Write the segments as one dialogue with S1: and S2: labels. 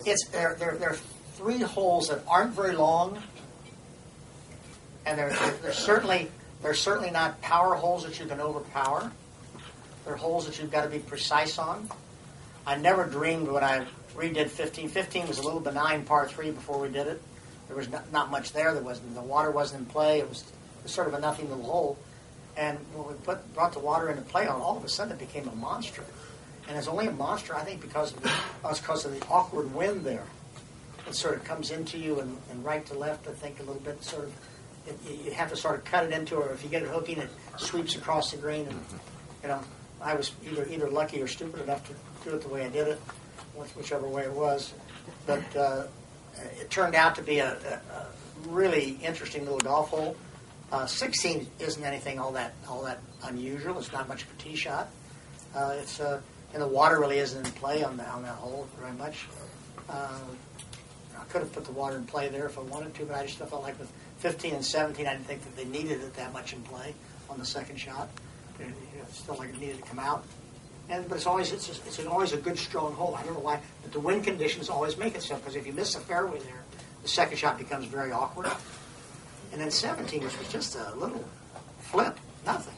S1: There are 3 holes that aren't very long, and they're certainly not power holes that you can overpower. They're holes that you've got to be precise on. I never dreamed when I redid 15. 15 was a little benign par 3 before we did it. There was not much there. The water wasn't in play. It was sort of a nothing little hole. And when we brought the water into play on, all of a sudden it became a monster. And it's only a monster, I think, because of the awkward wind there. It sort of comes into you and right to left, I think, a little bit. Sort of, you have to sort of cut it into, or if you get it hooking, it sweeps across the green. And I was either lucky or stupid enough to do it the way I did it, whichever way it was. But it turned out to be a really interesting little golf hole. 16 isn't anything all that unusual. It's not much of a tee shot. And the water really isn't in play on that hole very much. I could have put the water in play there if I wanted to, but I just felt like with 15 and 17, I didn't think that they needed it that much in play on the second shot. It felt like it needed to come out. But it's always a good strong hole. I don't know why, but the wind conditions always make it so. Because if you miss the fairway there, the second shot becomes very awkward. And then 17, which was just a little flip, nothing.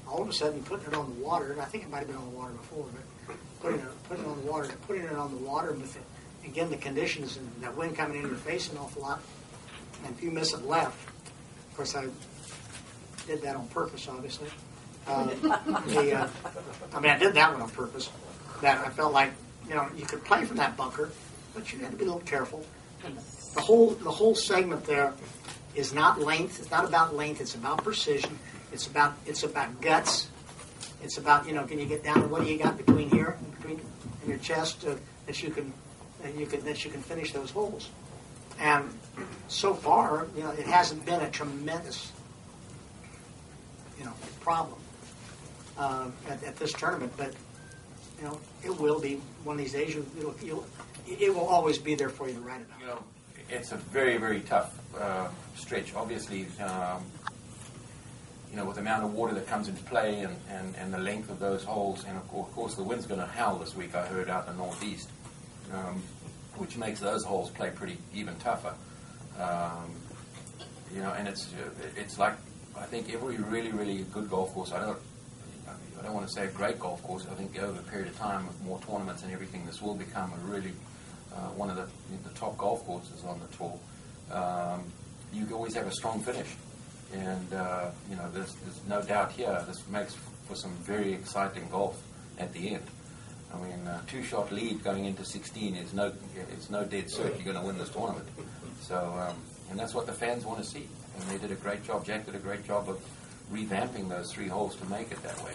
S1: All of a sudden, putting it on the water, and I think it might have been on the water before, but putting it on the water with it, again, the conditions and that wind coming in your face an awful lot. And if you miss it left, of course, I did that on purpose, obviously. I did that one on purpose. That I felt like, you could play from that bunker, but you had to be a little careful. And the whole segment there is not length. It's not about length. It's about precision. It's about guts. It's about can you get down to what do you got between here and your chest that you can finish those holes. And so far, it hasn't been a tremendous problem at this tournament. But it will be one of these days. It will always be there for you to write about.
S2: It's a very, very tough stretch. Obviously, with the amount of water that comes into play and the length of those holes, and of course the wind's going to howl this week, I heard, out in the northeast, which makes those holes play pretty even tougher. And it's like, I think every really, really good golf course, I don't want to say a great golf course, I think over a period of time with more tournaments and everything, this will become a really one of the top golf courses on the tour. You always have a strong finish. And, there's no doubt here, this makes for some very exciting golf at the end. I mean, 2-shot lead going into 16 is no dead cert you're going to win this tournament. So, and that's what the fans want to see. And they did a great job. Jack did a great job of revamping those 3 holes to make it that way.